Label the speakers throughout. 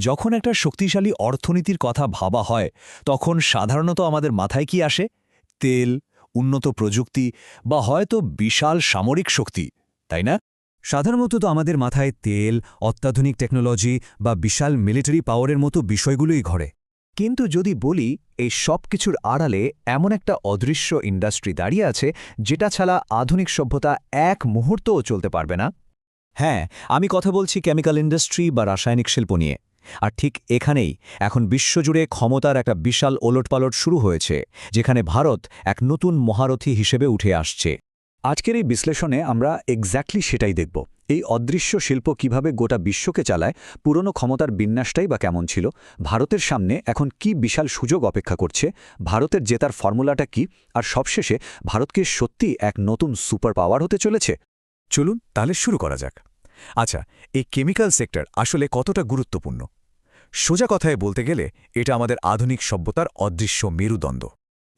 Speaker 1: যখন একটা শক্তিশালী অর্থনীতির কথা ভাবা হয় তখন সাধারণত আমাদের মাথায় কি আসে? তেল, উন্নত প্রযুক্তি বা হয়তো বিশাল সামরিক শক্তি, তাই না?
Speaker 2: সাধারণত তো আমাদের মাথায় তেল, অত্যাধুনিক টেকনোলজি বা বিশাল মিলিটারি পাওয়ারের মতো বিষয়গুলোই ঘরে।
Speaker 1: কিন্তু যদি বলি এই সব কিছুর আড়ালে এমন একটা অদৃশ্য ইন্ডাস্ট্রি দাঁড়িয়ে আছে যেটা ছাড়া আধুনিক সভ্যতা এক মুহূর্তও চলতে পারবে না।
Speaker 2: হ্যাঁ, আমি কথা বলছি কেমিক্যাল ইন্ডাস্ট্রি বা রাসায়নিক শিল্প নিয়ে। আর ঠিক এখানেই এখন বিশ্বজুড়ে ক্ষমতার একটা বিশাল ওলটপালট শুরু হয়েছে, যেখানে ভারত এক নতুন মহারথী হিসেবে উঠে আসছে।
Speaker 1: আজকের এই বিশ্লেষণে আমরা এক্স্যাক্টলি সেটাই দেখব। এই অদৃশ্য শিল্প কিভাবে গোটা বিশ্বকে চালায়, পুরনো ক্ষমতার বিন্যাসটাই বা কেমন ছিল, ভারতের সামনে এখন কি বিশাল সুযোগ অপেক্ষা করছে, ভারতের জেতার ফর্মুলাটা কি, আর সবশেষে ভারতকে সত্যি এক নতুন সুপার পাওয়ার হতে চলেছে।
Speaker 2: চলুন তাহলে শুরু করা যাক। আচ্ছা, এই কেমিক্যাল সেক্টর আসলে কতটা গুরুত্বপূর্ণ? সোজা কথায় বলতে গেলে এটা আমাদের আধুনিক সভ্যতার অদৃশ্য মেরুদণ্ড।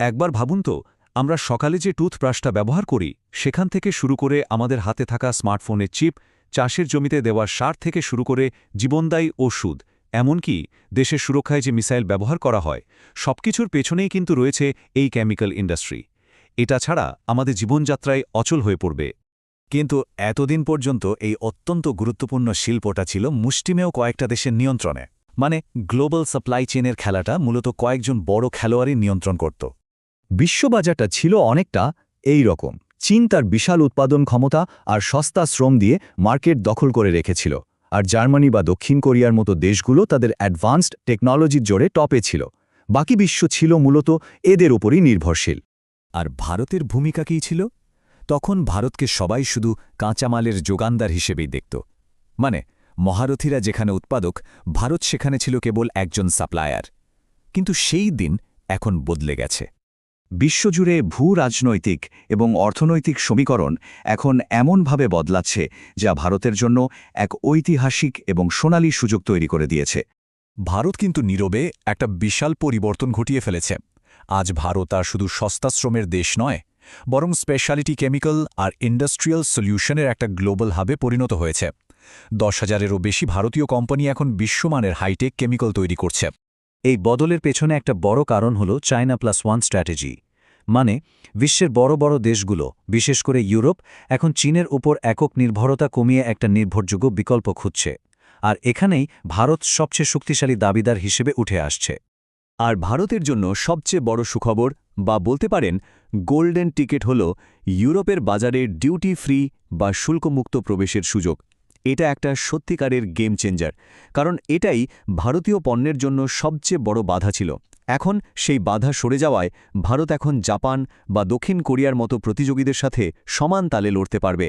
Speaker 2: একবার ভাবুন তো, আমরা সকালে যে টুথব্রাশটা ব্যবহার করি সেখান থেকে শুরু করে আমাদের হাতে থাকা স্মার্টফোনের চিপ, চাষের জমিতে দেওয়া সার থেকে শুরু করে জীবনদায়ী ওষুধ, এমনকি দেশের সুরক্ষায় যে মিসাইল ব্যবহার করা হয়, সবকিছুর পেছনেই কিন্তু রয়েছে এই কেমিক্যাল ইন্ডাস্ট্রি। এটা ছাড়া আমাদের জীবনযাত্রায় অচল হয়ে পড়বে। কিন্তু এতদিন পর্যন্ত এই অত্যন্ত গুরুত্বপূর্ণ শিল্পটা ছিল মুষ্টিমেয় কয়েকটা দেশের নিয়ন্ত্রণে। মানে গ্লোবাল সাপ্লাই চেনের খেলাটা মূলত কয়েকজন বড় খেলোয়াড়ই নিয়ন্ত্রণ করত। বিশ্ববাজারটা ছিল অনেকটা এই রকম। চীন তার বিশাল উৎপাদন ক্ষমতা আর সস্তা শ্রম দিয়ে মার্কেট দখল করে রেখেছিল, আর জার্মানি বা দক্ষিণ কোরিয়ার মতো দেশগুলো তাদের অ্যাডভান্সড টেকনোলজির জোরে টপে ছিল। বাকি বিশ্ব ছিল মূলত এদের উপরই নির্ভরশীল। আর ভারতের ভূমিকা কী ছিল? তখন ভারতকে সবাই শুধু কাঁচামালের যোগানদার হিসেবেই দেখত। মানে মহারথীরা যেখানে উৎপাদক, ভারত সেখানে ছিল কেবল একজন সাপ্লায়ার। কিন্তু সেই দিন এখন বদলে গেছে। বিশ্বজুড়ে ভূ-রাজনৈতিক এবং অর্থনৈতিক সমীকরণ এখন এমনভাবে বদলাচ্ছে যা ভারতের জন্য এক ঐতিহাসিক এবং সোনালী সুযোগ তৈরি করে দিয়েছে। ভারত কিন্তু নীরবে একটা বিশাল পরিবর্তন ঘটিয়ে ফেলেছে। আজ ভারত আর শুধু সস্তা শ্রমের দেশ নয়, বরং স্পেশালিটি কেমিক্যাল আর ইন্ডাস্ট্রিয়াল সলিউশনের একটা গ্লোবাল হাবে পরিণত হয়েছে। 10,000-এরও বেশি ভারতীয় কোম্পানি এখন বিশ্বমানের হাইটেক কেমিক্যাল তৈরি করছে। এই বদলের পেছনে একটা বড় কারণ হল চায়না প্লাস ওয়ান স্ট্র্যাটেজি। মানে বিশ্বের বড় বড় দেশগুলো, বিশেষ করে ইউরোপ, এখন চীনের উপর একক নির্ভরতা কমিয়ে একটা নির্ভরযোগ্য বিকল্প খুঁজছে। আর এখানেই ভারত সবচেয়ে শক্তিশালী দাবিদার হিসেবে উঠে আসছে। আর ভারতের জন্য সবচেয়ে বড় সুখবর, বা বলতে পারেন গোল্ডেন টিকেট, হল ইউরোপের বাজারে ডিউটি ফ্রি বা শুল্কমুক্ত প্রবেশের সুযোগ। এটা একটা সত্যিকারের গেম চেঞ্জার, কারণ এটাই ভারতীয় পণ্যের জন্য সবচেয়ে বড় বাধা ছিল। এখন সেই বাধা সরে যাওয়ায় ভারত এখন জাপান বা দক্ষিণ কোরিয়ার মতো প্রতিযোগীদের সাথে সমান তালে লড়তে পারবে।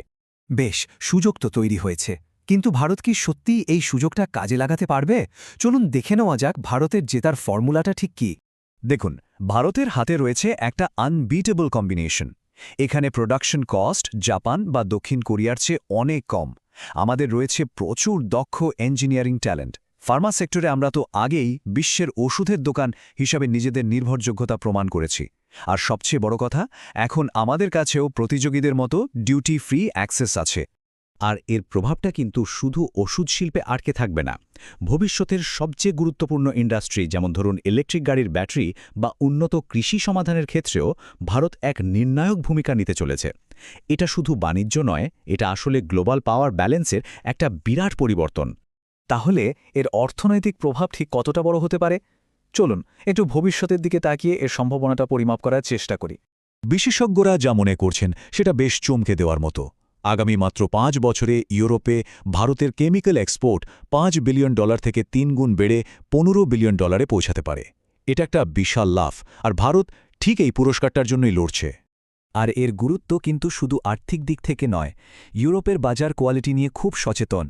Speaker 3: বেশ, সুযোগ তো তৈরি হয়েছে, কিন্তু ভারত কি সত্যিই এই সুযোগটা কাজে লাগাতে পারবে? চলুন দেখে নেওয়া যাক ভারতের জেতার ফর্মুলাটা ঠিক কী।
Speaker 2: দেখুন, ভারতের হাতে রয়েছে একটা আনবিটেবল কম্বিনেশন। এখানে প্রোডাকশন কস্ট জাপান বা দক্ষিণ কোরিয়ার চেয়ে অনেক কম। আমাদের রয়েছে প্রচুর দক্ষ ইঞ্জিনিয়ারিং ট্যালেন্ট। ফার্মা সেক্টরে আমরা তো আগেই বিশ্বের ওষুধের দোকান হিসাবে নিজেদের নির্ভরযোগ্যতা প্রমাণ করেছি। আর সবচেয়ে বড় কথা, এখন আমাদের কাছেও প্রতিযোগীদের মতো ডিউটি ফ্রি অ্যাক্সেস আছে।
Speaker 1: আর এর প্রভাবটা কিন্তু শুধু ওষুধ শিল্পে আটকে থাকবে না। ভবিষ্যতের সবচেয়ে গুরুত্বপূর্ণ ইন্ডাস্ট্রি, যেমন ধরুন ইলেকট্রিক গাড়ির ব্যাটারি বা উন্নত কৃষি সমাধানের ক্ষেত্রেও ভারত এক নির্ণায়ক ভূমিকা নিতে চলেছে। এটা শুধু বাণিজ্য নয়, এটা আসলে গ্লোবাল পাওয়ার ব্যালেন্সের একটা বিরাট পরিবর্তন।
Speaker 3: তাহলে এর অর্থনৈতিক প্রভাব ঠিক কতটা বড় হতে পারে? চলুন একটু ভবিষ্যতের দিকে তাকিয়ে এর সম্ভাবনাটা পরিমাপ করার চেষ্টা করি।
Speaker 2: বিশেষজ্ঞরা যা মনে করছেন সেটা বেশ চমকে দেওয়ার মতো। আগামী মাত্র 5 বছরে ইউরোপে ভারতের কেমিক্যাল এক্সপোর্ট $5 বিলিয়ন থেকে 3 গুণ বেড়ে $15 বিলিয়ন পৌঁছাতে পারে। এটা একটা বিশাল লাভ, আর ভারত ঠিক এই পুরস্কারটার জন্যই লড়ছে।
Speaker 3: আর এর গুরুত্ব কিন্তু শুধু আর্থিক দিক থেকে নয়, ইউরোপের বাজার কোয়ালিটি নিয়ে খুব সচেতন।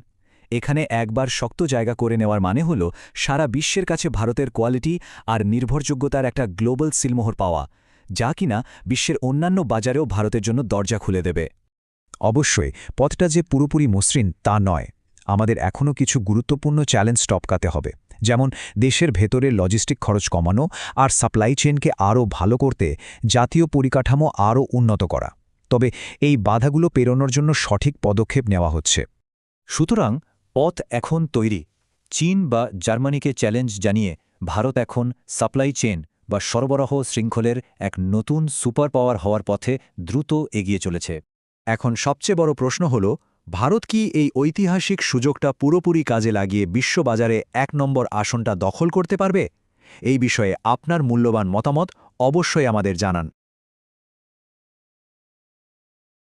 Speaker 3: এখানে একবার শক্ত জায়গা করে নেওয়ার মানে হল সারা বিশ্বের কাছে ভারতের কোয়ালিটি আর নির্ভরযোগ্যতার একটা গ্লোবাল সিলমোহর পাওয়া, যা কিনা বিশ্বের অন্যান্য বাজারেও ভারতের জন্য দরজা খুলে দেবে।
Speaker 2: অবশ্যই পথটা যে পুরোপুরি মসৃণ তা নয়। আমাদের এখনও কিছু গুরুত্বপূর্ণ চ্যালেঞ্জ টপকাতে হবে, যেমন দেশের ভেতরে লজিস্টিক খরচ কমানো আর সাপ্লাই চেইনকে আরও ভালো করতে জাতীয় পরিকাঠামো আরও উন্নত করা। তবে এই বাধাগুলো পেরোনোর জন্য সঠিক পদক্ষেপ নেওয়া হচ্ছে।
Speaker 3: সুতরাং পথ এখন তৈরি। চীন বা জার্মানিকে চ্যালেঞ্জ জানিয়ে ভারত এখন সাপ্লাই চেন বা সরবরাহ শৃঙ্খলের এক নতুন সুপার পাওয়ার হওয়ার পথে দ্রুত এগিয়ে চলেছে।
Speaker 2: এখন সবচেয়ে বড় প্রশ্ন হল, ভারত কি এই ঐতিহাসিক সুযোগটা পুরোপুরি কাজে লাগিয়ে বিশ্ববাজারে ১ নম্বর আসনটা দখল করতে পারবে? এই বিষয়ে আপনার মূল্যবান মতামত অবশ্যই আমাদের জানান।